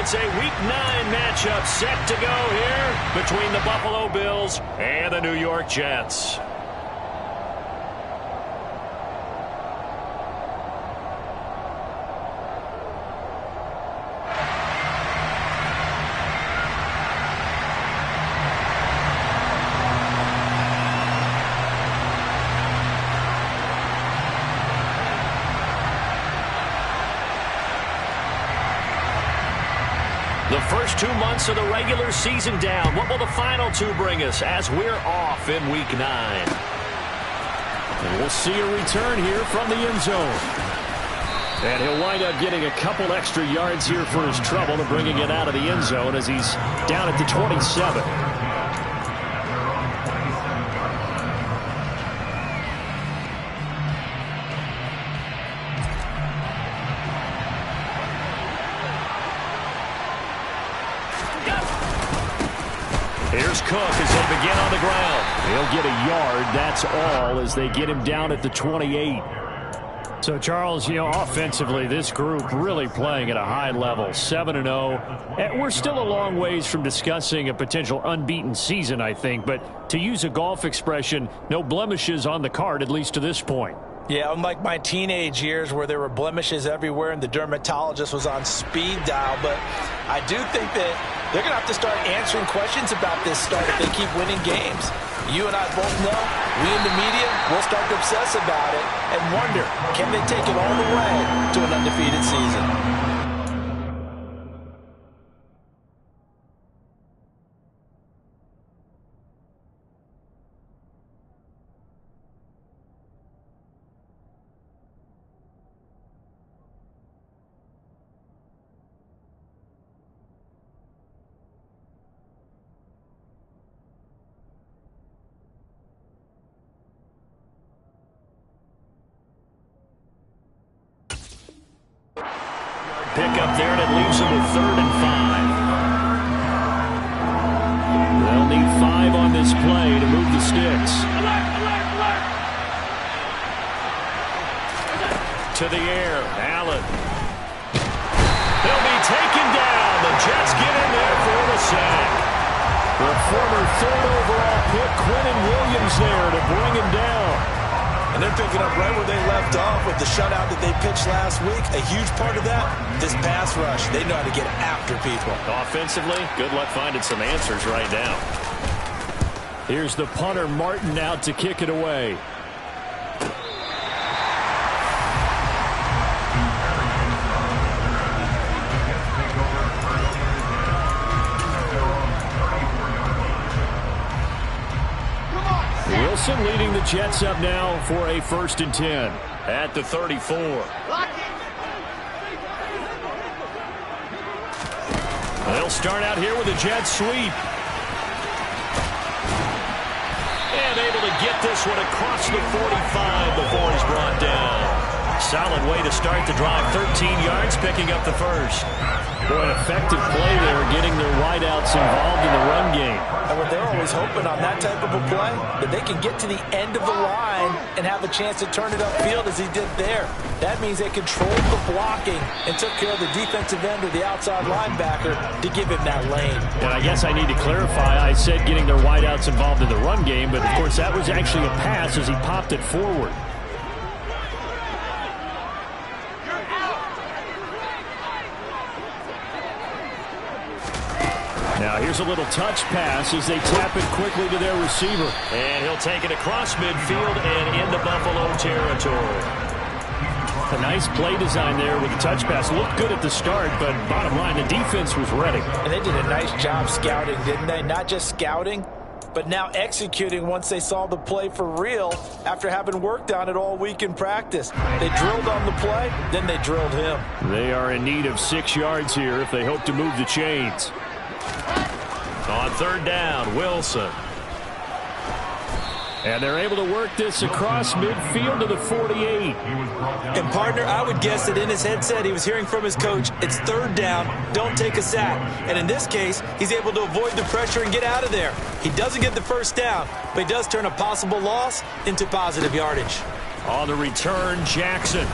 It's a Week 9 matchup set to go here between the Buffalo Bills and the New York Jets. The first 2 months of the regular season down. What will the final 2 bring us as we're off in Week 9? And we'll see a return here from the end zone. And he'll wind up getting a couple extra yards here for his trouble to bringing it out of the end zone as he's down at the 27. Here's Cook as they begin on the ground. He'll get a yard, that's all, as they get him down at the 28. So, Charles, offensively, this group really playing at a high level, 7-0. And we're still a long ways from discussing a potential unbeaten season, I think. But to use a golf expression, no blemishes on the card, at least to this point. Yeah, unlike my teenage years where there were blemishes everywhere and the dermatologist was on speed dial. But I do think that they're going to have to start answering questions about this start if they keep winning games. You and I both know, we in the media, will start to obsess about it and wonder, can they take it all the way to an undefeated season? Pick up there, and it leaves them with 3rd and 5. They'll need 5 on this play to move the sticks. To the air, Allen. They'll be taken down. The Jets get in there for the sack. The former 3rd overall pick, Quentin Williams, there to bring him down. And they're picking up right where they left off with the shutout that they pitched last week. A huge part of that, this pass rush. They know how to get after people. Offensively, good luck finding some answers right now. Here's the punter, Martin, out to kick it away. Wilson leading the Jets up now for a 1st and 10 at the 34. They'll start out here with a jet sweep. And able to get this one across the 45 before he's brought down. Solid way to start the drive. 13 yards, picking up the 1st. Boy, an effective play there, getting their wideouts involved in the run game. And what they're always hoping on that type of a play, that they can get to the end of the line and have a chance to turn it upfield as he did there. That means they controlled the blocking and took care of the defensive end or the outside linebacker to give him that lane. And I guess I need to clarify, I said getting their wideouts involved in the run game, but of course that was actually a pass as he popped it forward. Now here's a little touch pass as they tap it quickly to their receiver. And he'll take it across midfield and into Buffalo territory. A nice play design there with the touch pass. Looked good at the start, but bottom line, the defense was ready. And they did a nice job scouting, didn't they? Not just scouting, but now executing once they saw the play for real after having worked on it all week in practice. They drilled on the play, then they drilled him. They are in need of 6 yards here if they hope to move the chains. On 3rd down, Wilson. And they're able to work this across midfield to the 48. And, partner, I would guess that in his headset he was hearing from his coach, it's 3rd down, don't take a sack. And in this case, he's able to avoid the pressure and get out of there. He doesn't get the 1st down, but he does turn a possible loss into positive yardage. On the return, Jackson.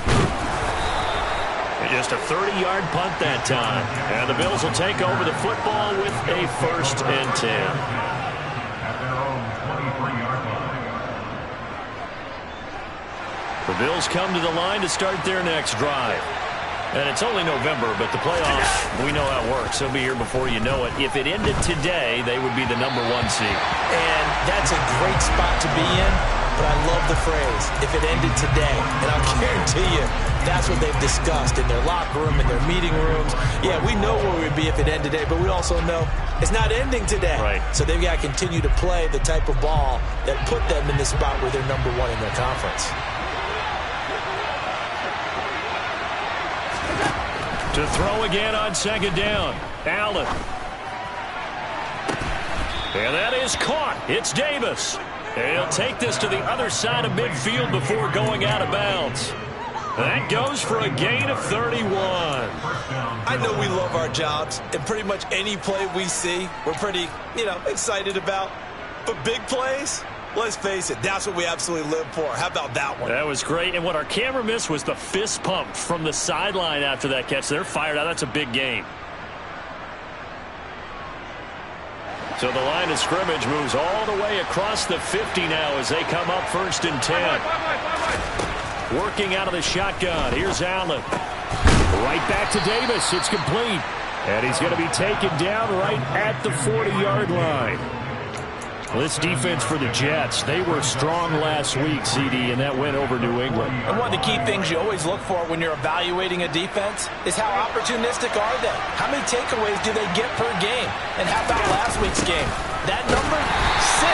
Just a 30-yard punt that time. And the Bills will take over the football with a 1st and 10. The Bills come to the line to start their next drive. And it's only November, but the playoffs, we know how it works. They'll be here before you know it. If it ended today, they would be the #1 seed. And that's a great spot to be in, but I love the phrase, if it ended today. And I'll guarantee you, that's what they've discussed in their locker room, in their meeting rooms. Yeah, we know where we'd be if it ended today, but we also know it's not ending today. Right. So they've got to continue to play the type of ball that put them in the spot where they're #1 in their conference. To throw again on 2nd down. Allen. And that is caught. It's Davis. And he'll take this to the other side of midfield before going out of bounds. That goes for a gain of 31. I know we love our jobs, and pretty much any play we see, we're pretty, excited about. But big plays, let's face it, that's what we absolutely live for. How about that one? That was great. And what our camera missed was the fist pump from the sideline after that catch. They're fired out. That's a big gain. So the line of scrimmage moves all the way across the 50 now as they come up 1st and 10. Working out of the shotgun. Here's Allen. Right back to Davis. It's complete. And he's going to be taken down right at the 40-yard line. This defense for the Jets, they were strong last week, CD, and that went over New England. And one of the key things you always look for when you're evaluating a defense is how opportunistic are they? How many takeaways do they get per game? And how about last week's game? That number, 6.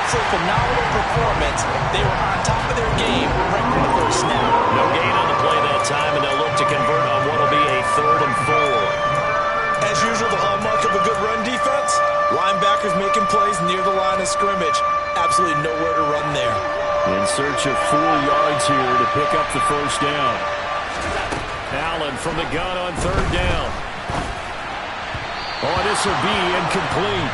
Absolutely phenomenal performance. They were on top of their game right from the first snap. No gain on the play that time, and they'll look to convert on what will be a 3rd and 4. As usual, the hallmark of a good run defense, linebackers making plays near the line of scrimmage. Absolutely nowhere to run there. In search of 4 yards here to pick up the 1st down. Allen from the gun on 3rd down. Oh, this will be incomplete.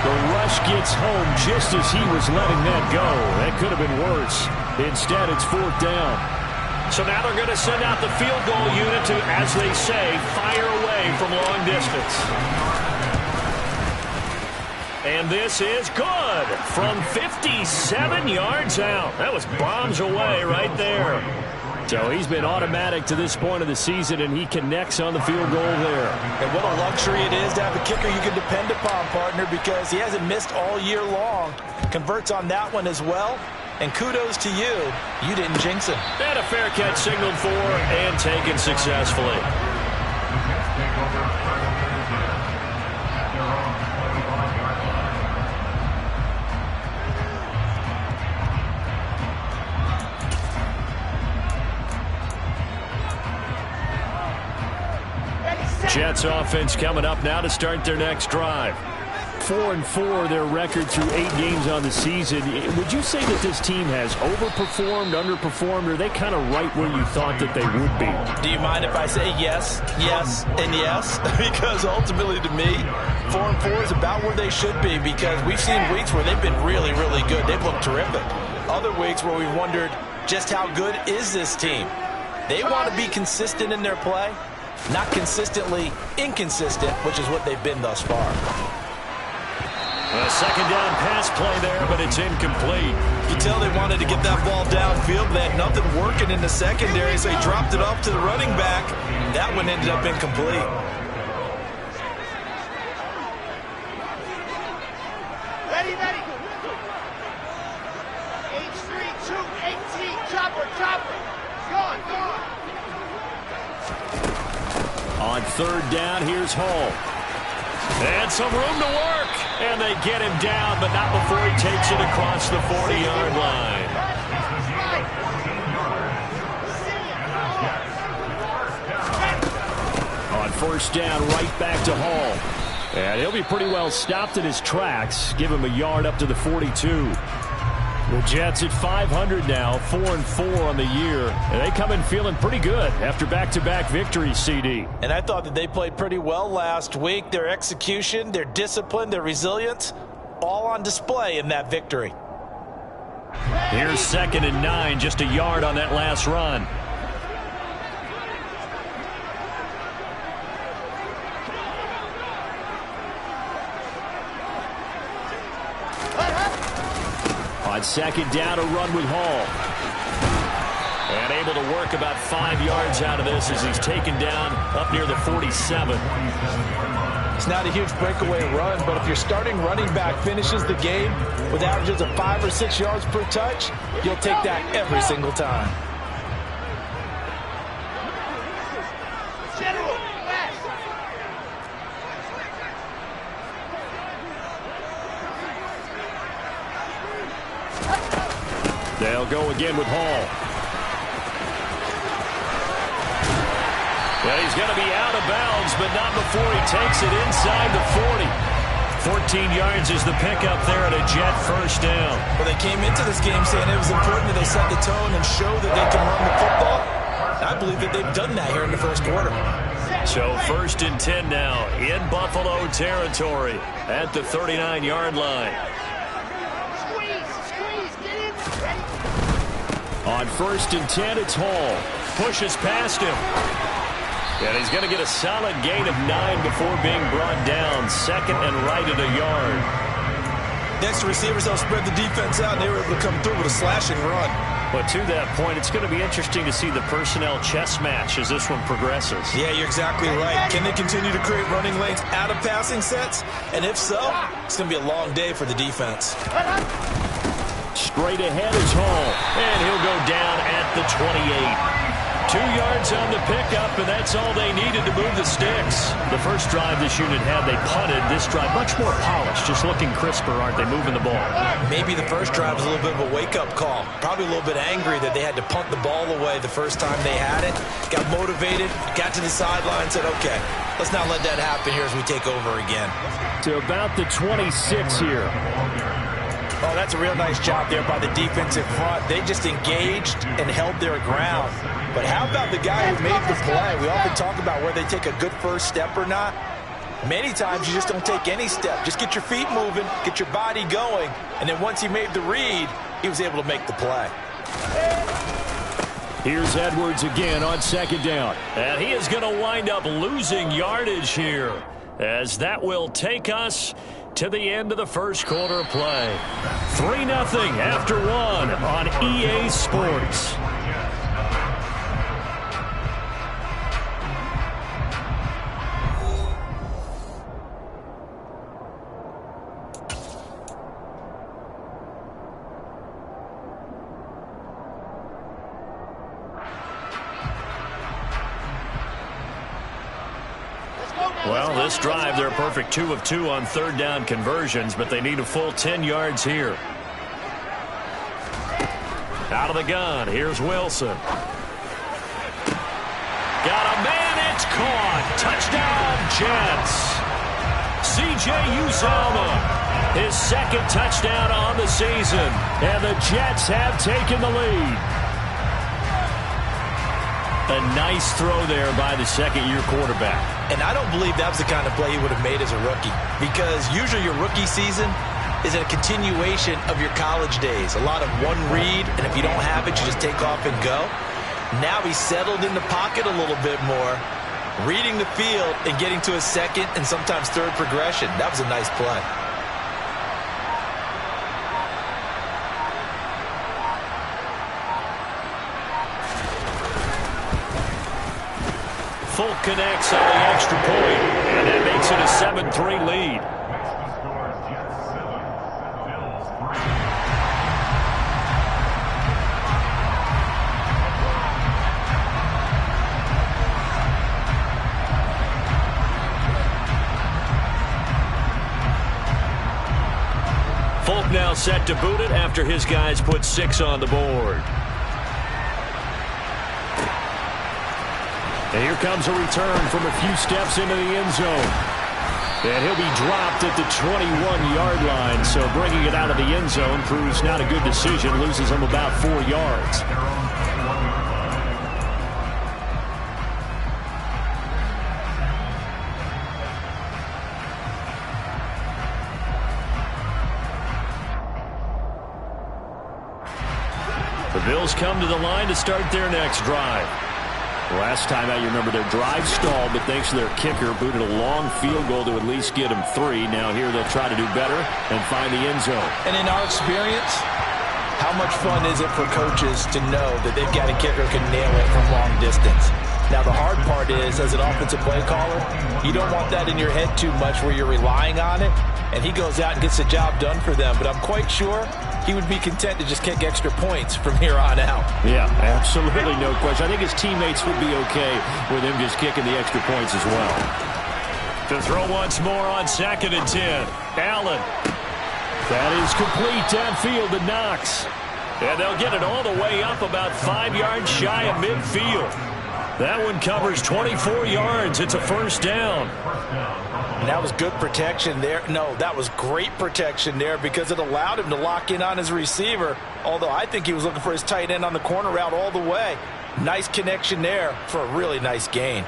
The rush gets home just as he was letting that go. That could have been worse. Instead, it's 4th down. So now they're going to send out the field goal unit to, as they say, fire away from long distance. And this is good from 57 yards out. That was bombs away right there. So he's been automatic to this point of the season, and he connects on the field goal there. And what a luxury it is to have a kicker you can depend upon, partner, because he hasn't missed all year long. Converts on that one as well. And kudos to you. You didn't jinx him. And a fair catch signaled for and taken successfully. Jets offense coming up now to start their next drive. 4-4 their record through 8 games on the season. Would you say that this team has overperformed, underperformed, or are they kind of right where you thought that they would be? Do you mind if I say yes, yes, and yes? Because ultimately to me, 4-4 is about where they should be, because we've seen weeks where they've been really, really good. They've looked terrific. Other weeks where we've wondered just how good is this team. They want to be consistent in their play, not consistently inconsistent, which is what they've been thus far. A 2nd down pass play there, but it's incomplete. You tell they wanted to get that ball downfield. They had nothing working in the secondary, so he dropped it off to the running back. That one ended up incomplete. Ready, ready. H3, 2, 18, chopper, chopper. Gone. On 3rd down, here's Hall. And some room to work. And they get him down, but not before he takes it across the 40-yard line. On 1st down, right back to Hall. And he'll be pretty well stopped in his tracks. Give him a yard up to the 42. The Jets at 500 now, 4-4 on the year. And they come in feeling pretty good after back-to-back victories, CD. And I thought that they played pretty well last week. Their execution, their discipline, their resilience, all on display in that victory. Here's 2nd and 9, just a yard on that last run. On second down, a run with Hall. And able to work about 5 yards out of this as he's taken down up near the 47. It's not a huge breakaway run, but if your starting running back finishes the game with averages of 5 or 6 yards per touch, you'll take that every single time. General, west. They'll go again with Hall. Well, he's going to be out of bounds, but not before he takes it inside the 40. 14 yards is the pickup there at a Jet first down. Well, they came into this game saying it was important that they set the tone and show that they can run the football. I believe that they've done that here in the first quarter. So 1st and 10 now in Buffalo territory at the 39-yard line. Squeeze, get in. Ready? On 1st and 10, it's Hall. Pushes past him. And he's going to get a solid gain of 9 before being brought down. 2nd and right at a yard. Next, the receivers help spread the defense out, and they were able to come through with a slashing run. But to that point, it's going to be interesting to see the personnel chess match as this one progresses. Yeah, you're exactly right. Can they continue to create running lanes out of passing sets? And if so, it's going to be a long day for the defense. Straight ahead is Hall. And he'll go down at the 28. 2 yards on the pickup, and that's all they needed to move the sticks. The first drive this unit had, they punted. This drive, much more polished, just looking crisper, aren't they, moving the ball? Maybe the first drive was a little bit of a wake-up call. Probably a little bit angry that they had to punt the ball away the first time they had it. Got motivated, got to the sideline, said, okay, let's not let that happen here as we take over again. To about the 26 here. Oh, that's a real nice job there by the defensive front. They just engaged and held their ground. But how about the guy who made the play? We often talk about whether they take a good first step or not. Many times you just don't take any step. Just get your feet moving, get your body going, and then once he made the read, he was able to make the play. Here's Edwards again on 2nd down. And he is going to wind up losing yardage here, as that will take us to the end of the first quarter play. 3-0 after 1 on EA Sports. Well, this drive, they're a perfect 2 of 2 on 3rd down conversions, but they need a full 10 yards here. Out of the gun, here's Wilson. Got a man, it's caught. Touchdown, Jets. C.J. Uzomah, his 2nd touchdown on the season, and the Jets have taken the lead. A nice throw there by the 2nd-year quarterback. And I don't believe that was the kind of play he would have made as a rookie, because usually your rookie season is a continuation of your college days. A lot of one read, and if you don't have it, you just take off and go. Now he's settled in the pocket a little bit more, reading the field and getting to a 2nd and sometimes 3rd progression. That was a nice play. Folk connects on the extra point, and that makes it a 7-3 lead. Folk now set to boot it after his guys put 6 on the board. And here comes a return from a few steps into the end zone. And he'll be dropped at the 21-yard line. So bringing it out of the end zone proves not a good decision. Loses him about 4 yards. The Bills come to the line to start their next drive. Last time out, you remember their drive stalled, but thanks to their kicker, booted a long field goal to at least get them 3. Now here they'll try to do better and find the end zone. And in our experience, How much fun is it for coaches to know that they've got a kicker who can nail it from long distance? Now, the hard part is, as an offensive play caller, you don't want that in your head too much where you're relying on it, and he goes out and gets the job done for them. But I'm quite sure he would be content to just kick extra points from here on out. Yeah, absolutely no question. I think his teammates would be okay with him just kicking the extra points as well. To throw once more on 2nd and 10. Allen. That is complete downfield to Knox. And they'll get it all the way up about 5 yards shy of midfield. That one covers 24 yards. It's a first down. And that was good protection there. No, that was great protection there because it allowed him to lock in on his receiver, although I think he was looking for his tight end on the corner route all the way. Nice connection there for a really nice gain.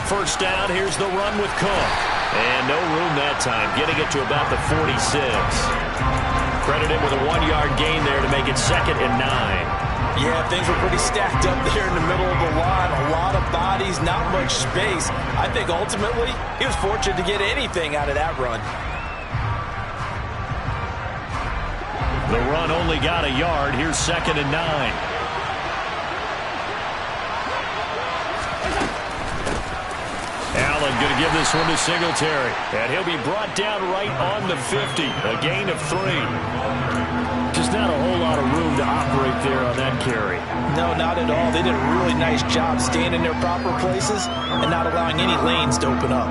First down, here's the run with Cook. And no room that time, getting it to about the 46. Credit him with a 1-yard gain there to make it 2nd and 9. Yeah, things were pretty stacked up there in the middle of the line. A lot of bodies, not much space. I think ultimately he was fortunate to get anything out of that run. The run only got a yard. Here's 2nd and 9. Allen going to give this one to Singletary. And he'll be brought down right on the 50. A gain of 3. Just not a whole lot of room to operate there on that carry. No, not at all. They did a really nice job staying in their proper places and not allowing any lanes to open up.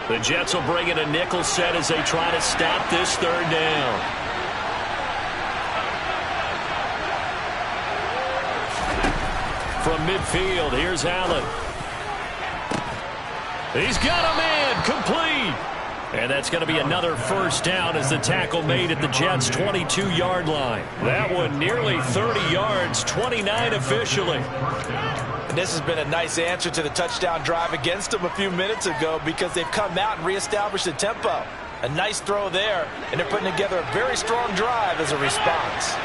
The Jets will bring in a nickel set as they try to stop this 3rd down. From midfield, here's Allen. He's got a man, complete. And that's going to be another first down as the tackle made at the Jets' 22-yard line. That one nearly 30 yards, 29 officially. And this has been a nice answer to the touchdown drive against them a few minutes ago because they've come out and reestablished the tempo. A nice throw there, and they're putting together a very strong drive as a response.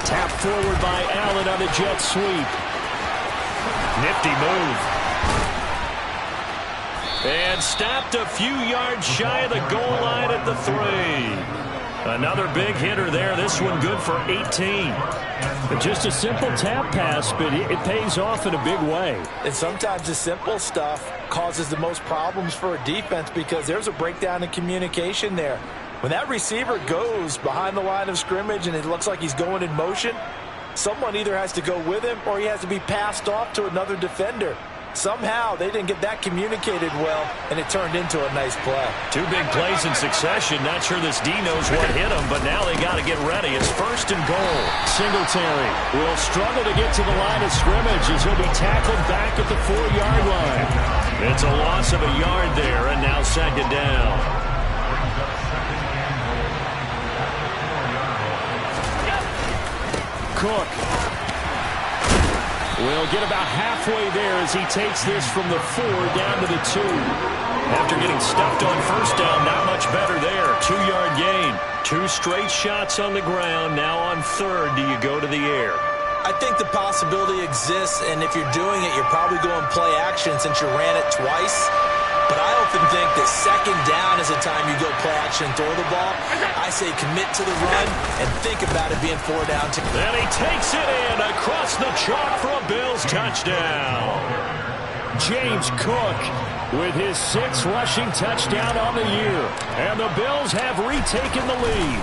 Tap forward by Allen on the jet sweep. Nifty move. And stopped a few yards shy of the goal line at the 3. Another big hitter there. This one good for 18. Just a simple tap pass, but it pays off in a big way. And sometimes the simple stuff causes the most problems for a defense because there's a breakdown in communication there. When that receiver goes behind the line of scrimmage and it looks like he's going in motion, someone either has to go with him or he has to be passed off to another defender. Somehow they didn't get that communicated well, and it turned into a nice play. 2 big plays in succession. Not sure this D knows what hit him, but now they got to get ready. It's 1st and goal. Singletary will struggle to get to the line of scrimmage as he'll be tackled back at the 4-yard line. It's a loss of a yard there, and now 2nd down. Cook will get about halfway there as he takes this from the 4 down to the 2. After getting stuffed on 1st down, not much better there. 2-yard gain. 2 straight shots on the ground. Now on 3rd, do you go to the air? I think the possibility exists, and if you're doing it, you're probably going play action since you ran it twice. But I often think that 2nd down is the time you go play action and throw the ball. I say commit to the run and think about it being 4 down. And he takes it in across the chalk for a Bills touchdown. James Cook with his 6th rushing touchdown on the year. And the Bills have retaken the lead.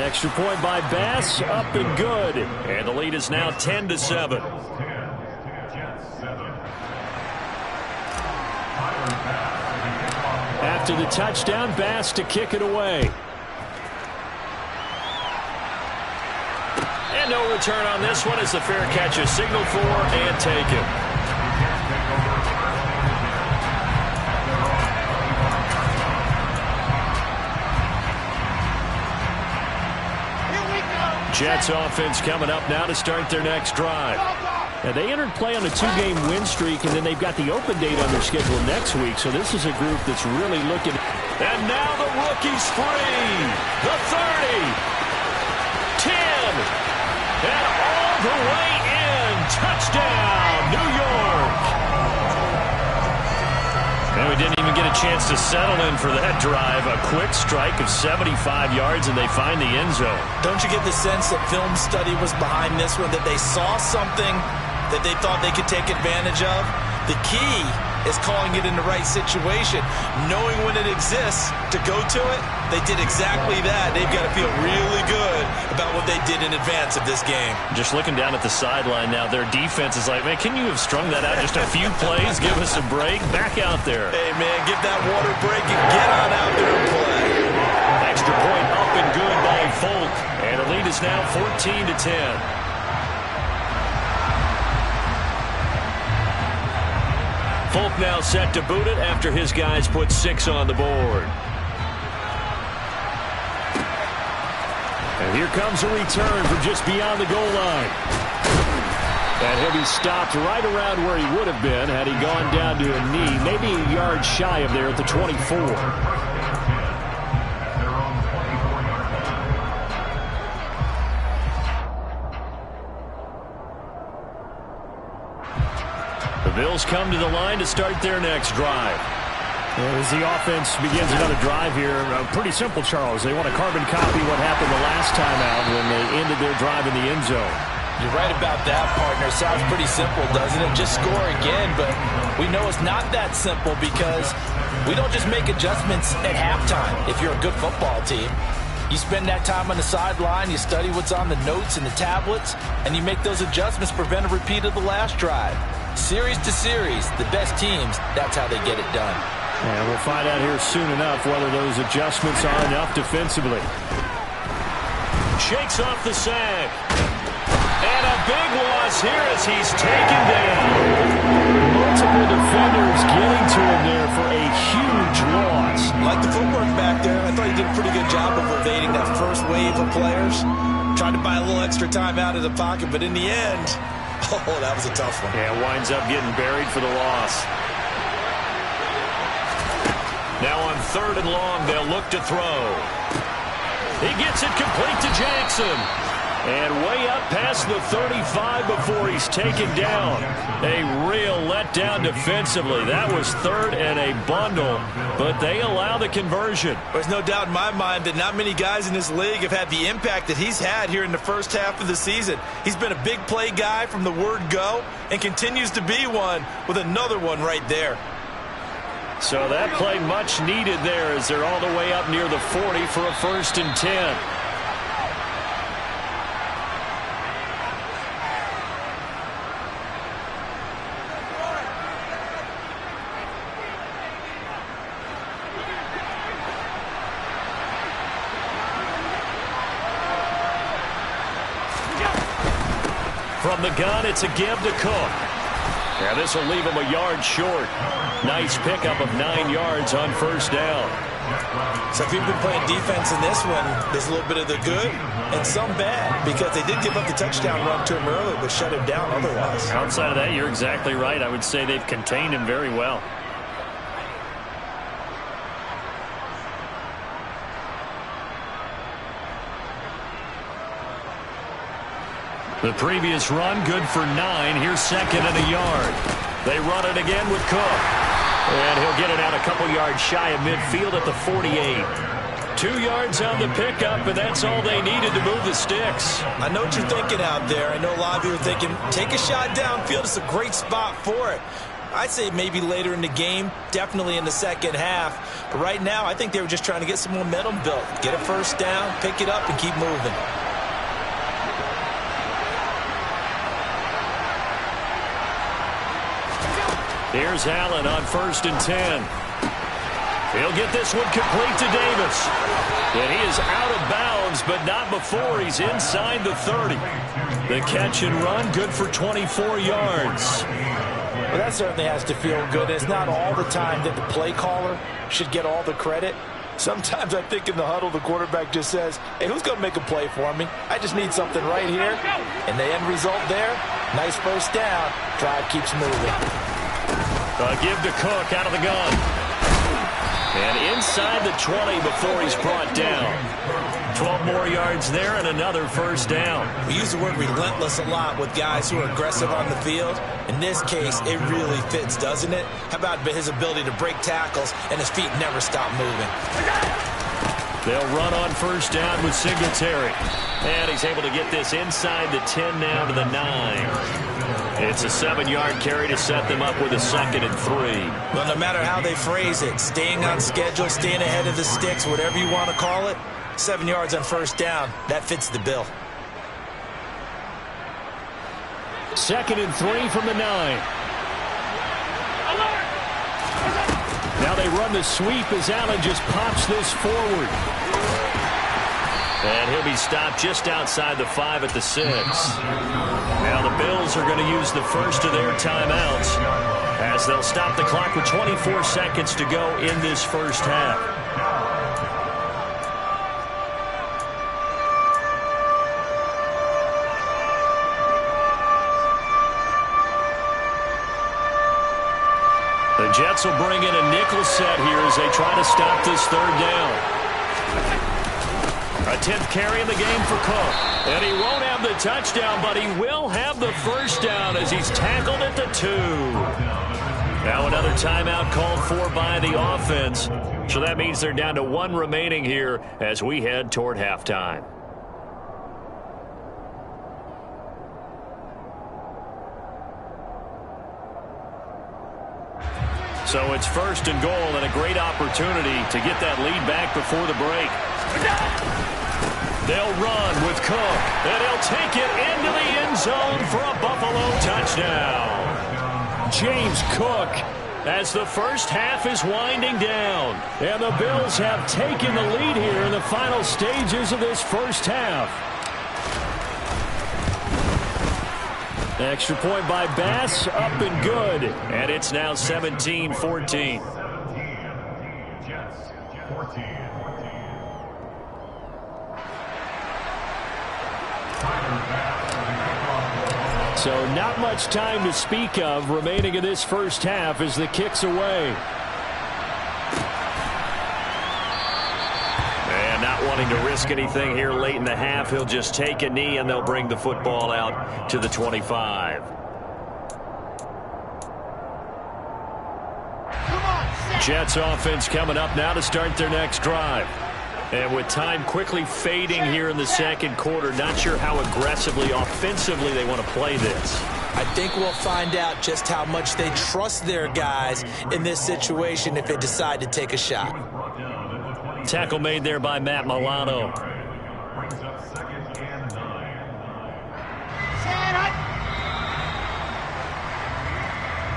Extra point by Bass, up and good. And the lead is now 10-7. After the touchdown, Bass to kick it away. And no return on this one as the fair catch is signaled for and taken. Jets offense coming up now to start their next drive. Now, they entered play on a 2-game win streak, and then they've got the open date on their schedule next week. So this is a group that's really looking. And now the rookie's free. The 30. 10. And all the way in. Touchdown, New York. And we didn't even get a chance to settle in for that drive. A quick strike of 75 yards, and they find the end zone. Don't you get the sense that film study was behind this one, that they saw something that they thought they could take advantage of? The key is calling it in the right situation, knowing when it exists to go to it. They did exactly that. They've got to feel really good about what they did in advance of this game. Just looking down at the sideline now, their defense is like, man, can you have strung that out just a few plays? Give us a break. Back out there. Hey, man, get that water break and get on out there and play. Extra point up and good by Folk. And the lead is now 14-10. Folk now set to boot it after his guys put 6 on the board. And here comes a return from just beyond the goal line. And he'll be stopped right around where he would have been had he gone down to a knee, maybe a yard shy of there at the 24. The Bills come to the line to start their next drive. As the offense begins another drive here, pretty simple, Charles. They want to carbon copy what happened the last time out when they ended their drive in the end zone. You're right about that, partner. Sounds pretty simple, doesn't it? Just score again, but we know it's not that simple because we don't just make adjustments at halftime if you're a good football team. You spend that time on the sideline, you study what's on the notes and the tablets, and you make those adjustments, prevent a repeat of the last drive. Series to series, the best teams, that's how they get it done. And we'll find out here soon enough whether those adjustments are enough defensively. Shakes off the sack. And a big loss here as he's taken down. Multiple defenders getting to him there for a huge loss. Like the footwork back there, I thought he did a pretty good job of evading that first wave of players. Tried to buy a little extra time out of the pocket, but in the end, oh, that was a tough one. Yeah, winds up getting buried for the loss. Now on 3rd and long, they'll look to throw. He gets it complete to Jackson. And way up past the 35 before he's taken down. A real letdown defensively. That was 3rd and a bundle, but they allow the conversion. There's no doubt in my mind that not many guys in this league have had the impact that he's had here in the first half of the season. He's been a big play guy from the word go and continues to be one with another one right there. So that play much needed there as they're all the way up near the 40 for a 1st and 10. From the gun, it's a give to Cook. Yeah, this will leave him a yard short. Nice pickup of 9 yards on 1st down. So if you've been playing defense in this one, there's a little bit of the good and some bad because they did give up the touchdown run to him earlier but shut him down otherwise. Outside of that, you're exactly right. I would say they've contained him very well. The previous run, good for 9. Here's 2nd and a yard. They run it again with Cook. And he'll get it out a couple yards shy of midfield at the 48. 2 yards on the pickup, and that's all they needed to move the sticks. I know what you're thinking out there. I know a lot of you are thinking, take a shot downfield. It's a great spot for it. I'd say maybe later in the game, definitely in the second half. But right now, I think they were just trying to get some momentum built. Get a 1st down, pick it up, and keep moving. Here's Allen on 1st and 10. He'll get this one complete to Davis. And he is out of bounds, but not before he's inside the 30. The catch and run, good for 24 yards. Well, that certainly has to feel good. It's not all the time that the play caller should get all the credit. Sometimes I think in the huddle, the quarterback just says, hey, who's going to make a play for me? I just need something right here. And the end result there, Nice first down. Drive keeps moving. Give to Cook out of the gun. And inside the 20 before he's brought down. 12 more yards there and another first down. We use the word relentless a lot with guys who are aggressive on the field. In this case, it really fits, doesn't it? How about his ability to break tackles and his feet never stop moving? They'll run on first down with Singletary. And he's able to get this inside the 10 now to the 9. It's a 7-yard carry to set them up with a 2nd and 3. Well, no matter how they phrase it, staying on schedule, staying ahead of the sticks, whatever you want to call it, 7 yards on first down, that fits the bill. 2nd and 3 from the 9. Now they run the sweep as Allen just pops this forward. And he'll be stopped just outside the 5 at the 6. Now the Bills are going to use the first of their timeouts as they'll stop the clock with 24 seconds to go in this first half. The Jets will bring in a nickel set here as they try to stop this third down. A 10th carry in the game for Cook. And he won't have the touchdown, but he will have the first down as he's tackled at the 2. Now another timeout called for by the offense. So that means they're down to 1 remaining here as we head toward halftime. So it's 1st and goal and a great opportunity to get that lead back before the break. They'll run with Cook, and he'll take it into the end zone for a Buffalo touchdown. James Cook, as the first half is winding down, and the Bills have taken the lead here in the final stages of this first half. Extra point by Bass, up and good. And it's now 17-14. So not much time to speak of remaining in this first half as the kick's away. And not wanting to risk anything here late in the half, he'll just take a knee and they'll bring the football out to the 25. Jets offense coming up now to start their next drive. And with time quickly fading here in the second quarter, not sure how aggressively, offensively they want to play this. I think we'll find out just how much they trust their guys in this situation if they decide to take a shot. Tackle made there by Matt Milano.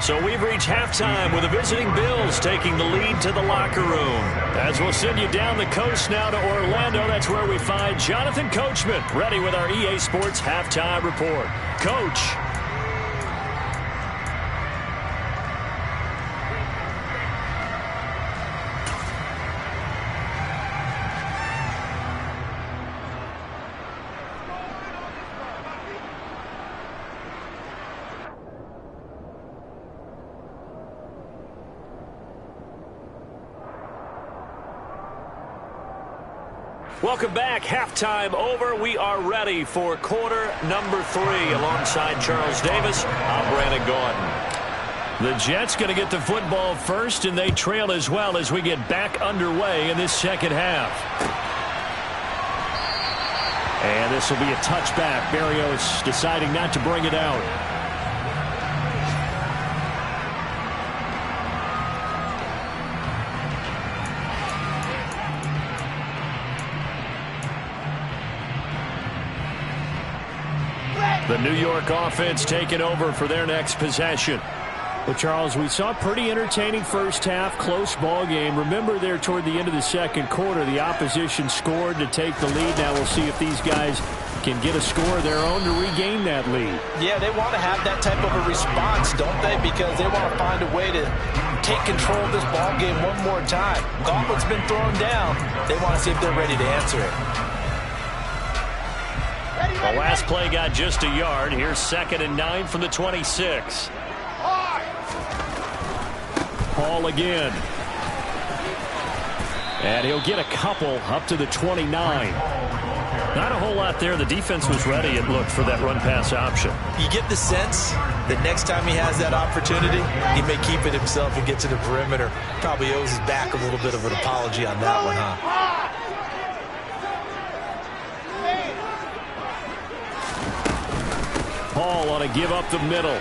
So we've reached halftime with the visiting Bills taking the lead to the locker room. As we'll send you down the coast now to Orlando, that's where we find Jonathan Coachman ready with our EA Sports Halftime Report. Coach. Welcome back. Halftime over. We are ready for quarter number 3. Alongside Charles Davis, I'm Brandon Gordon. The Jets going to get the football first, and they trail as well as we get back underway in this second half. And this will be a touchback. Berrios deciding not to bring it out. The New York offense taking over for their next possession. Well, Charles, we saw a pretty entertaining first half, close ball game. Remember there toward the end of the second quarter, the opposition scored to take the lead. Now we'll see if these guys can get a score of their own to regain that lead. Yeah, they want to have that type of a response, don't they? Because they want to find a way to take control of this ball game one more time. Gauntlet's been thrown down. They want to see if they're ready to answer it. Ready, The last play got just a yard. Here's 2nd and 9 from the 26. Hall again. And he'll get a couple up to the 29. Not a whole lot there. The defense was ready, it looked, for that run-pass option. You get the sense that next time he has that opportunity, he may keep it himself and get to the perimeter. Probably owes his back a little bit of an apology on that one, huh? Hall on a give up the middle.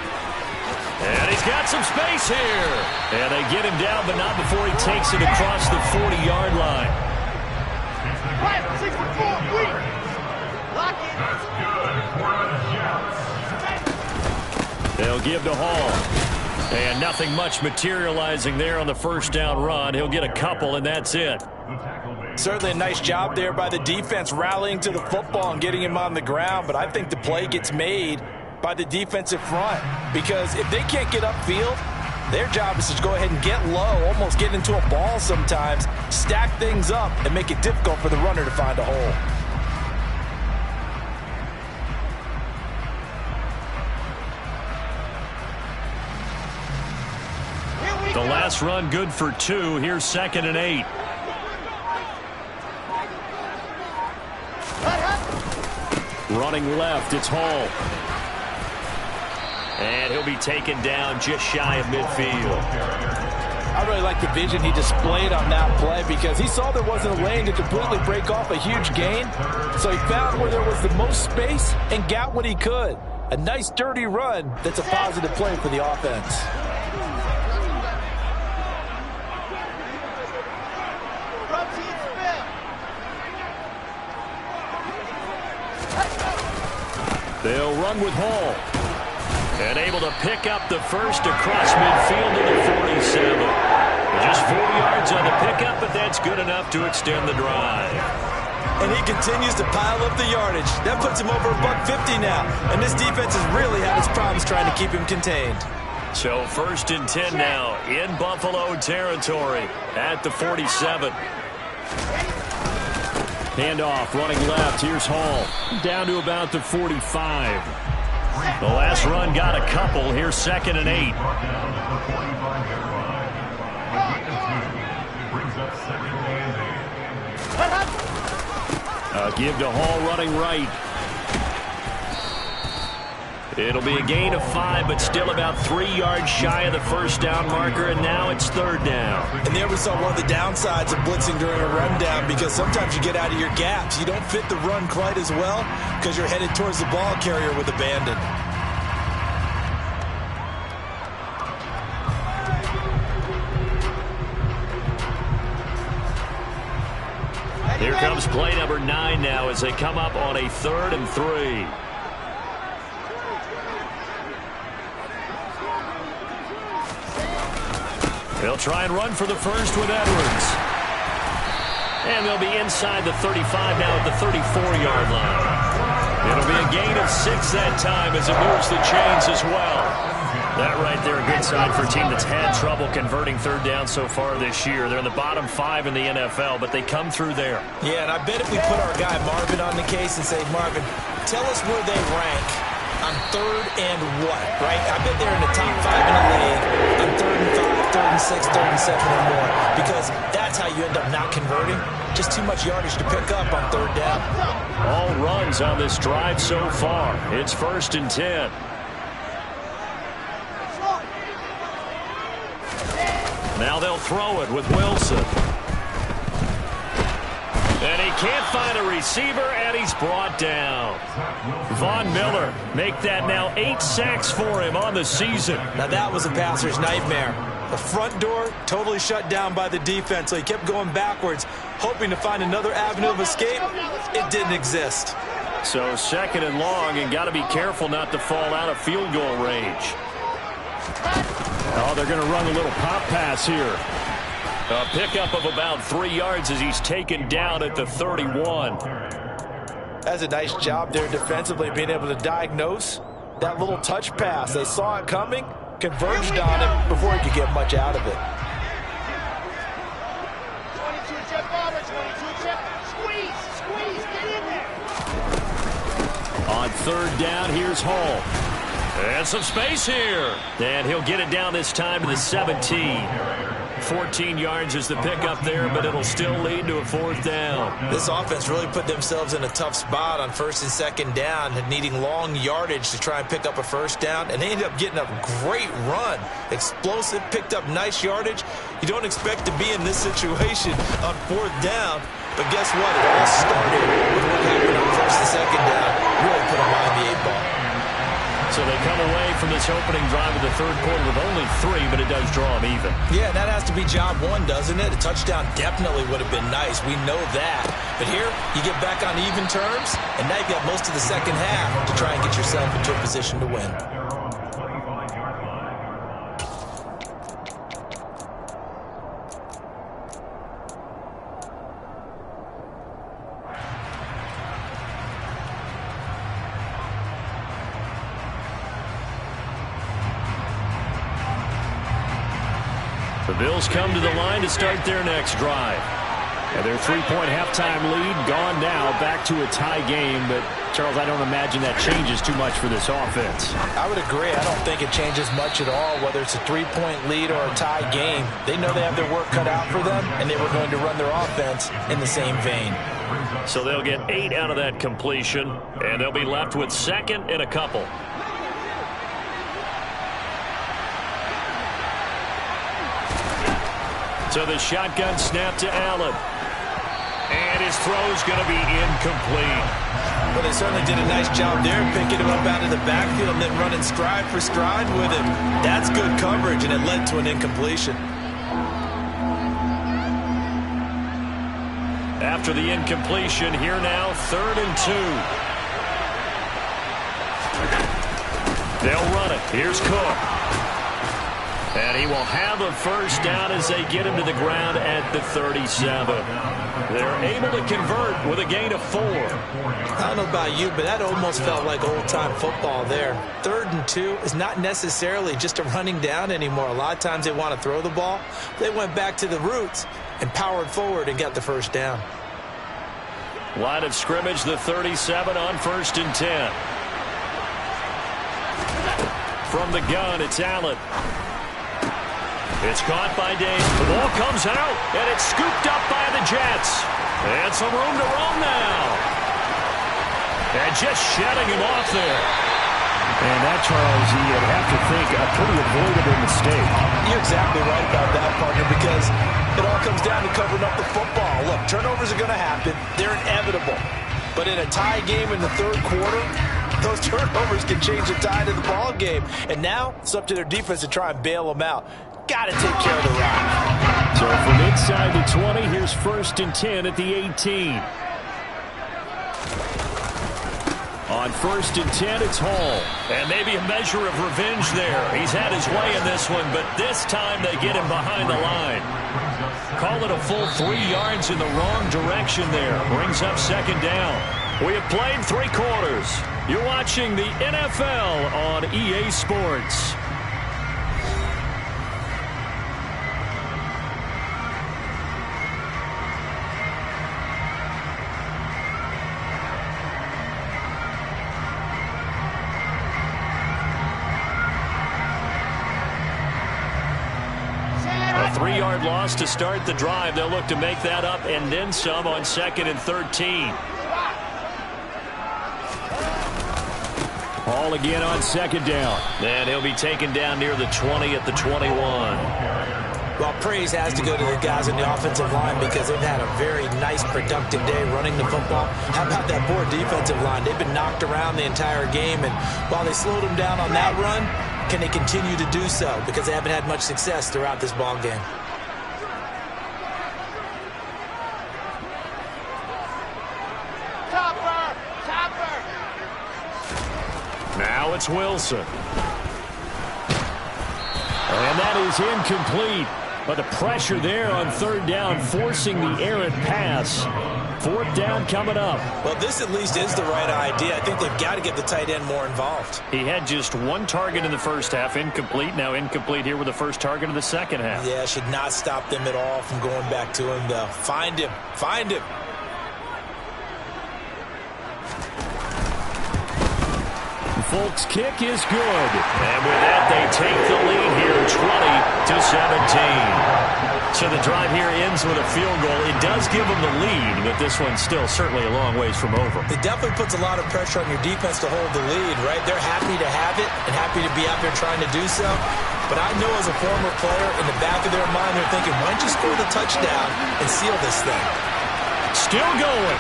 And he's got some space here. And they get him down, but not before he takes it across the 40-yard line. 64, weak. Lock They'll give to Hall. And nothing much materializing there on the first down run. He'll get a couple, and that's it. Certainly a nice job there by the defense rallying to the football and getting him on the ground, but I think the play gets made by the defensive front, because if they can't get upfield, their job is to go ahead and get low, almost get into a ball sometimes, stack things up, and make it difficult for the runner to find a hole. The last run good for 2. Here's 2nd and 8. Running left, it's Hall. And he'll be taken down just shy of midfield. I really like the vision he displayed on that play, because he saw there wasn't a lane to completely break off a huge gain. So he found where there was the most space and got what he could. A nice dirty run that's a positive play for the offense. They'll run with Hall. And able to pick up the first across midfield to the 47. Just 4 yards on the pickup, but that's good enough to extend the drive. And he continues to pile up the yardage. That puts him over $150 now. And this defense has really had its problems trying to keep him contained. So 1st and 10 now in Buffalo territory at the 47. Handoff, running left. Here's Hall. Down to about the 45. The last run got a couple. Here's 2nd and 8. Give to Hall running right. It'll be a gain of 5, but still about 3 yards shy of the first down marker, and now it's 3rd down. And there we saw one of the downsides of blitzing during a rundown, because sometimes you get out of your gaps. You don't fit the run quite as well because you're headed towards the ball carrier with abandon. Here comes play number 9 now as they come up on a 3rd and 3. They'll try and run for the first with Edwards. And they'll be inside the 35 now at the 34-yard line. It'll be a gain of 6 that time as it moves the chains as well. That right there, a good sign for a team that's had trouble converting 3rd down so far this year. They're in the bottom 5 in the NFL, but they come through there. Yeah, and I bet if we put our guy Marvin on the case and say, Marvin, tell us where they rank on 3rd and what, right? I bet they're in the top 5 in the league on 3rd and 5, 3rd and 6, 3rd and 7 or more, because that's how you end up not converting. Just too much yardage to pick up on 3rd down. All runs on this drive so far. It's 1st and 10. Now they'll throw it with Wilson. And he can't find a receiver, and he's brought down. Von Miller make that now 8 sacks for him on the season. Now that was a passer's nightmare. The front door totally shut down by the defense, so he kept going backwards, hoping to find another avenue of escape. It didn't exist. So 2nd and long, and got to be careful not to fall out of field goal range. Oh, they're going to run a little pop pass here. A pickup of about 3 yards as he's taken down at the 31. That's a nice job there defensively, being able to diagnose that little touch pass. They saw it coming, converged on it before he could get much out of it. 22 check, 22 check. Squeeze, get in there. On third down, here's Hall. And some space here. And he'll get it down this time to the 17. 14 yards is the pickup there, but it'll still lead to a fourth down. This offense really put themselves in a tough spot on first and second down, needing long yardage to try and pick up a first down, and they ended up getting a great run. Explosive, picked up nice yardage. You don't expect to be in this situation on fourth down, but guess what? It all started with what happened on first and second down. Really put them behind the 8-ball. So they come away from this opening drive of the third quarter with only 3, but it does draw them even. Yeah, that has to be job one, doesn't it? A touchdown definitely would have been nice. We know that. But here, you get back on even terms, and now you've got most of the second half to try and get yourself into a position to win. The Bills come to the line to start their next drive. And their 3-point halftime lead gone now, back to a tie game. But, Charles, I don't imagine that changes too much for this offense. I would agree. I don't think it changes much at all, whether it's a 3-point lead or a tie game. They know they have their work cut out for them, and they were going to run their offense in the same vein. So they'll get 8 out of that completion, and they'll be left with second and a couple. So the shotgun snap to Allen. And his throw's going to be incomplete. Well, they certainly did a nice job there, picking him up out of the backfield and then running stride for stride with him. That's good coverage, and it led to an incompletion. After the incompletion, here now, 3rd and 2. They'll run it. Here's Cook. And he will have a first down as they get him to the ground at the 37. They're able to convert with a gain of 4. I don't know about you, but that almost felt like old-time football there. 3rd and 2 is not necessarily just a running down anymore. A lot of times they want to throw the ball. They went back to the roots and powered forward and got the first down. Line of scrimmage, the 37 on 1st and 10. From the gun, it's Allen. It's caught by Dave. The ball comes out, and it's scooped up by the Jets. And some room to roam now. And just shedding him off there. And that, Charles, you'd have to think a pretty avoidable mistake. You're exactly right about that, partner, because it all comes down to covering up the football. Look, turnovers are going to happen. They're inevitable. But in a tie game in the third quarter, those turnovers can change the tide of the ball game. And now it's up to their defense to try and bail them out. Got to take care of the rock. So from inside the 20, here's 1st and 10 at the 18. On 1st and 10, it's Hall. And maybe a measure of revenge there. He's had his way in this one, but this time they get him behind the line. Call it a full 3 yards in the wrong direction there. Brings up 2nd down. We have played 3 quarters. You're watching the NFL on EA Sports. A 3-yard loss to start the drive. They'll look to make that up and then some on 2nd and 13. Hall again on 2nd down. And he'll be taken down near the 20 at the 21. Well, praise has to go to the guys on the offensive line because they've had a very nice, productive day running the football. How about that poor defensive line? They've been knocked around the entire game, and while they slowed them down on that run, can they continue to do so? Because they haven't had much success throughout this ball game. Now it's Wilson. And that is incomplete. But the pressure there on 3rd down, forcing the errant pass. 4th down coming up. Well, this at least is the right idea. I think they've got to get the tight end more involved. He had just 1 target in the first half, incomplete. Now incomplete here with the first target of the second half. Yeah, should not stop them at all from going back to him, though. Find him. Find him. Folk's kick is good. And with that, they take the lead here, 20-17. So the drive here ends with a field goal. It does give them the lead, but this one's still certainly a long ways from over. It definitely puts a lot of pressure on your defense to hold the lead, right? They're happy to have it and happy to be out there trying to do so. But I know as a former player, in the back of their mind, they're thinking, why don't you score the touchdown and seal this thing? Still going.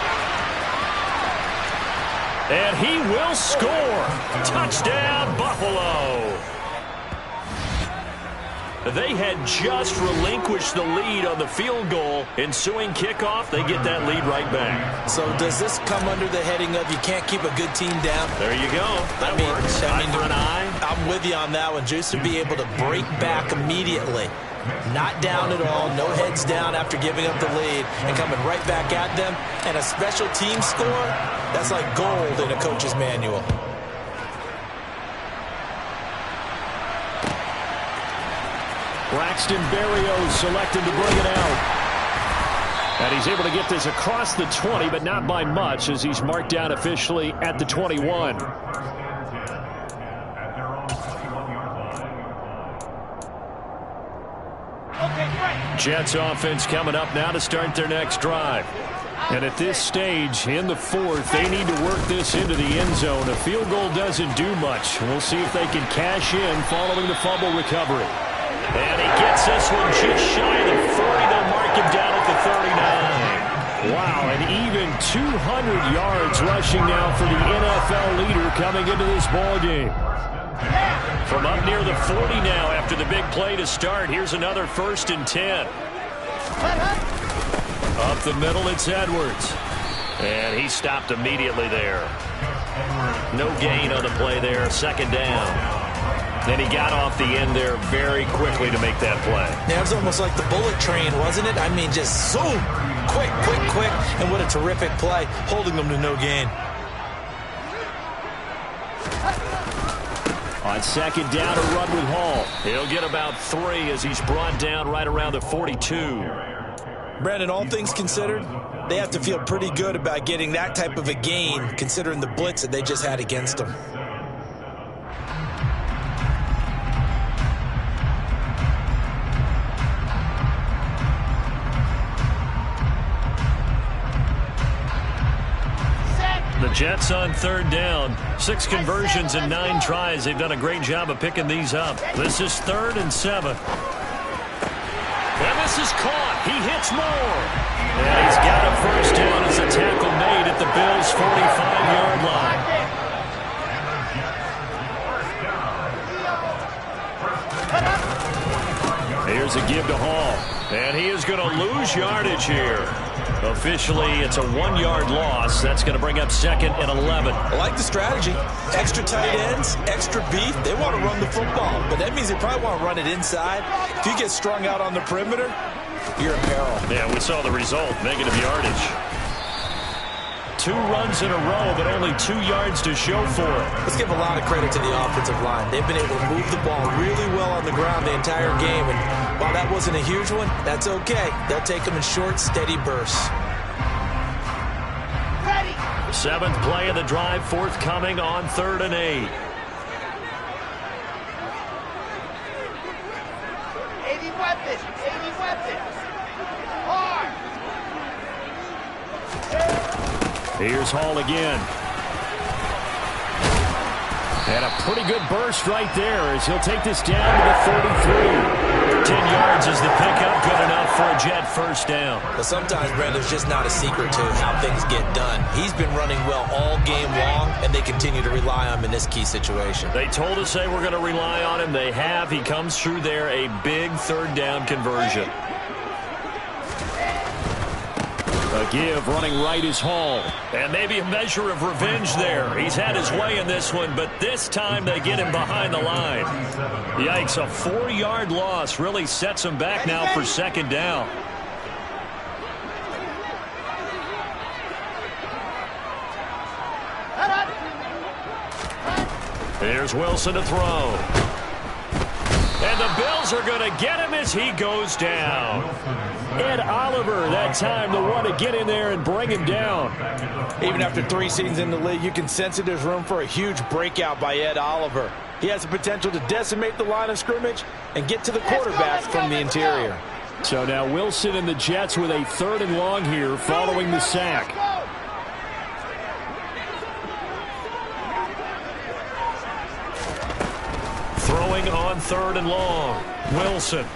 And he will score. Touchdown, Buffalo. They had just relinquished the lead on the field goal. Ensuing kickoff, they get that lead right back. So does this come under the heading of you can't keep a good team down? There you go. That works. Eye for an eye. I'm with you on that one. Just to be able to break back immediately. Not down at all. No heads down after giving up the lead and coming right back at them. And a special team score, that's like gold in a coach's manual. Braxton Berrios selected to bring it out. And he's able to get this across the 20, but not by much as he's marked down officially at the 21. Jets offense coming up now to start their next drive. And at this stage, in the fourth, they need to work this into the end zone. A field goal doesn't do much. We'll see if they can cash in following the fumble recovery. And he gets this one just shy of the 40. They'll mark him down at the 39. Wow, and even 200 yards rushing now for the NFL leader coming into this ball game. From up near the 40 now after the big play to start. Here's another 1st and 10. Up the middle, it's Edwards. And he stopped immediately there. No gain on the play there. 2nd down. Then he got off the end there very quickly to make that play. Yeah, it was almost like the bullet train, wasn't it? I mean, just zoom. Quick, quick, quick. And what a terrific play, holding them to no gain. On 2nd down, a run with Hall. He'll get about 3 as he's brought down right around the 42. Brandon, all things considered, they have to feel pretty good about getting that type of a gain, considering the blitz that they just had against them. The Jets on 3rd down. 6 conversions in 9 tries. They've done a great job of picking these up. This is 3rd and 7. And this is caught. He hits more. And he's got a 1st down as a tackle made at the Bills' 45-yard line. Here's a give to Hall. And he is going to lose yardage here. Officially, it's a 1-yard loss. That's going to bring up 2nd and 11. I like the strategy. Extra tight ends, extra beef. They want to run the football, but that means they probably want to run it inside. If you get strung out on the perimeter, you're in peril. Yeah, we saw the result, negative yardage. 2 runs in a row, but only 2 yards to show for it. Let's give a lot of credit to the offensive line. They've been able to move the ball really well on the ground the entire game, and while that wasn't a huge one, that's okay. They'll take them in short, steady bursts. 7th play of the drive, forthcoming on 3rd and 8. 80 weapons, 80 weapons. Hard. Here's Hall again. And a pretty good burst right there as he'll take this down to the 33. 10 yards is the pickup, good enough for a Jet 1st down. But sometimes, Brandon, there's just not a secret to how things get done. He's been running well all game long, and they continue to rely on him in this key situation. They told us they were going to rely on him. They have. He comes through there, a big 3rd down conversion. A give running right is Hall. And maybe a measure of revenge there. He's had his way in this one, but this time they get him behind the line. Yikes, a 4-yard loss really sets him back now for 2nd down. Here's Wilson to throw. And the Bills are going to get him as he goes down. Ed Oliver, that time, the one to get in there and bring him down. Even after 3 seasons in the league, you can sense that there's room for a huge breakout by Ed Oliver. He has the potential to decimate the line of scrimmage and get to the quarterback from the interior. So now Wilson and the Jets with a 3rd and long here following the sack. Throwing on 3rd and long. Wilson.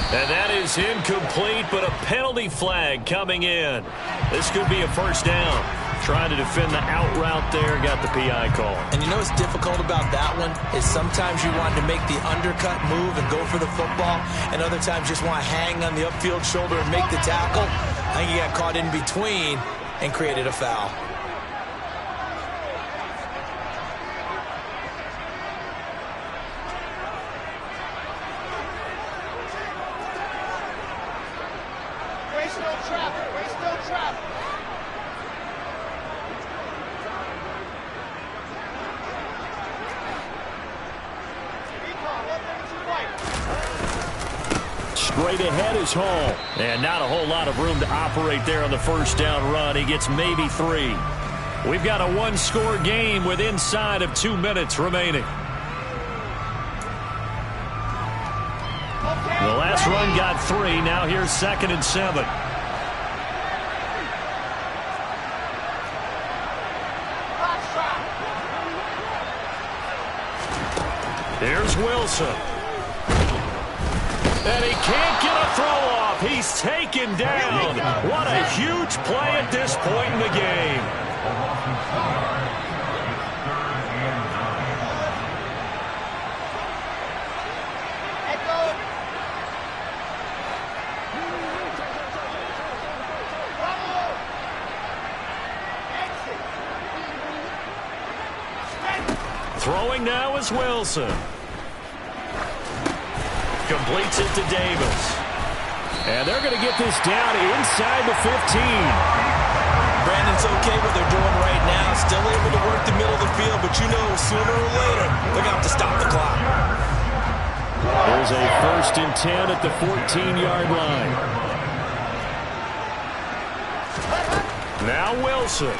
And that is incomplete, but a penalty flag coming in. This could be a 1st down. Trying to defend the out route there, got the PI call. And you know what's difficult about that one is sometimes you want to make the undercut move and go for the football, and other times you just want to hang on the upfield shoulder and make the tackle. I think he got caught in between and created a foul. Waste no traffic. Waste no traffic. Straight ahead is Hall. And not a whole lot of room to operate there on the 1st down run. He gets maybe 3. We've got a 1-score game with inside of 2 minutes remaining. The last run got 3. Now here's 2nd and 7. Here's Wilson. And he can't get a throw off. He's taken down. What a huge play at this point in the game. Throwing now is Wilson. Completes it to Davis. And they're going to get this down inside the 15. Brandon's okay what they're doing right now. Still able to work the middle of the field, but you know sooner or later they're going to have to stop the clock. There's a 1st and 10 at the 14-yard line. Now Wilson.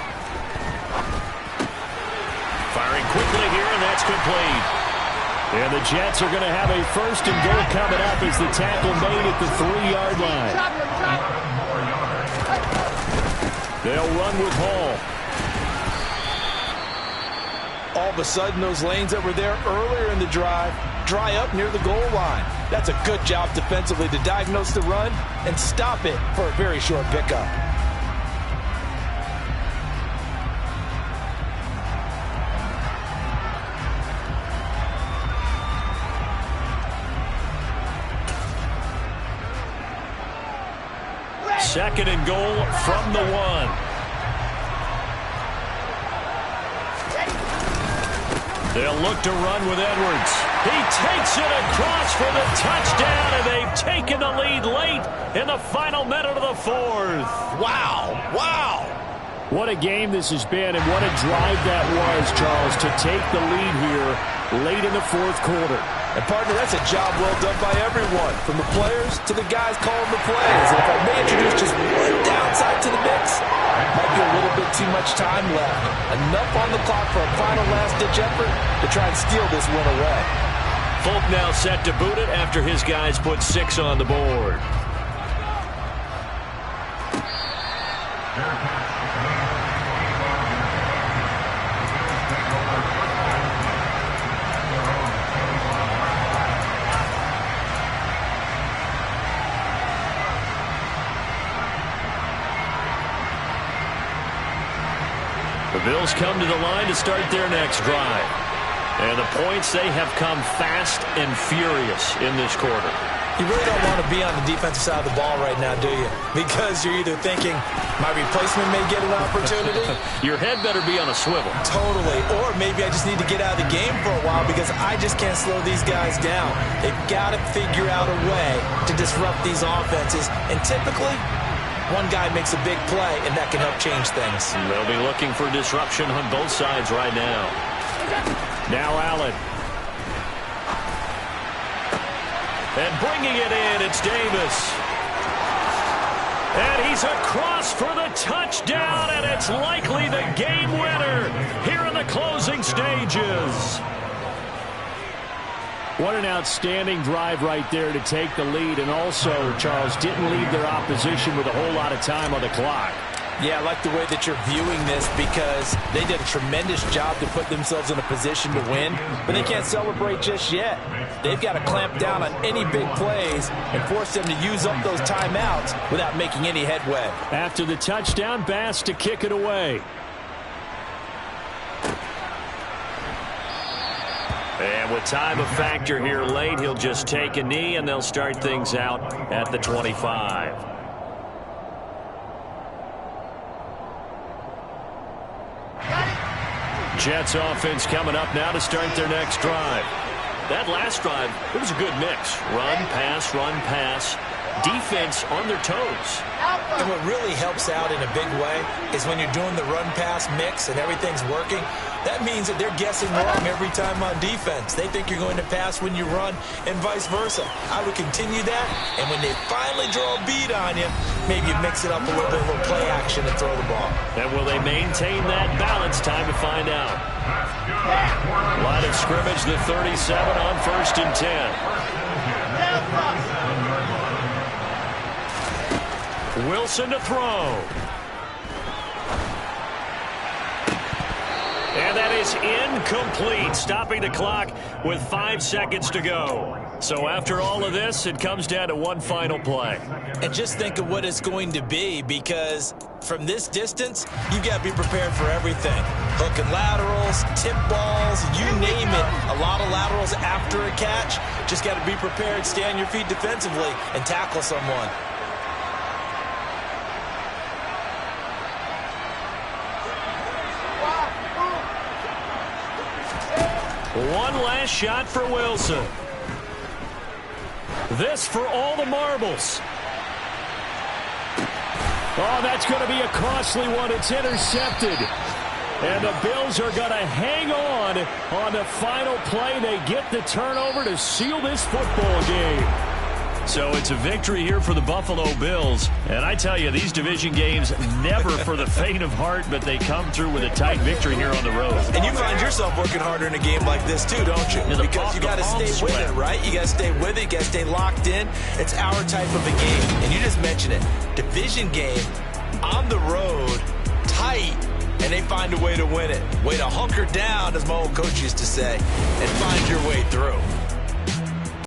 Firing quickly here, and that's complete. And the Jets are going to have a 1st and goal coming up as the tackle made at the 3-yard line. They'll run with Hall. All of a sudden, those lanes that were there earlier in the drive dry up near the goal line. That's a good job defensively to diagnose the run and stop it for a very short pickup. Second and goal from the 1. They'll look to run with Edwards. He takes it across for the touchdown, and they've taken the lead late in the final minute of the 4th. Wow. Wow. What a game this has been, and what a drive that was, Charles, to take the lead here late in the 4th quarter. And, partner, that's a job well done by everyone, from the players to the guys calling the plays. And if I may introduce just one downside to the mix, might be a little bit too much time left. Enough on the clock for a final last-ditch effort to try and steal this win away. Folk now set to boot it after his guys put 6 on the board. The Bills come to the line to start their next drive. And the points, they have come fast and furious in this quarter. You really don't want to be on the defensive side of the ball right now, do you? Because you're either thinking, my replacement may get an opportunity. Your head better be on a swivel. Totally. Or maybe I just need to get out of the game for a while because I just can't slow these guys down. They've got to figure out a way to disrupt these offenses. And typically, one guy makes a big play, and that can help change things. They'll be looking for disruption on both sides right now. Now Allen. And bringing it in, it's Davis. And he's across for the touchdown, and it's likely the game winner here in the closing stages. What an outstanding drive right there to take the lead, and also, Charles, didn't leave their opposition with a whole lot of time on the clock. Yeah, I like the way that you're viewing this because they did a tremendous job to put themselves in a position to win, but they can't celebrate just yet. They've got to clamp down on any big plays and force them to use up those timeouts without making any headway. After the touchdown, Bass to kick it away. And with time a factor here late, he'll just take a knee, and they'll start things out at the 25. Jets offense coming up now to start their next drive. That last drive, it was a good mix. Run, pass, defense on their toes. And what really helps out in a big way is when you're doing the run-pass mix and everything's working, that means that they're guessing wrong every time on defense. They think you're going to pass when you run and vice versa. I would continue that, and when they finally draw a beat on you, maybe you mix it up a little bit, a little play action and throw the ball. And will they maintain that balance? Time to find out. Line of scrimmage, the 37 on 1st and 10. Wilson to throw. And that is incomplete, stopping the clock with 5 seconds to go. So after all of this, it comes down to one final play. And just think of what it's going to be, because from this distance, you've got to be prepared for everything. Hook and laterals, tip balls, you name it. A lot of laterals after a catch. Just got to be prepared, stay on your feet defensively, and tackle someone. One last shot for Wilson. This for all the marbles. Oh, that's going to be a costly one. It's intercepted. And the Bills are going to hang on the final play. They get the turnover to seal this football game. So it's a victory here for the Buffalo Bills. And I tell you, these division games, never for the faint of heart, but they come through with a tight victory here on the road. And you find yourself working harder in a game like this too, don't you? Because you got to stay with it, right? You got to stay with it. You got to stay locked in. It's our type of a game. And you just mentioned it. Division game, on the road, tight, and they find a way to win it. Way to hunker down, as my old coach used to say, and find your way through.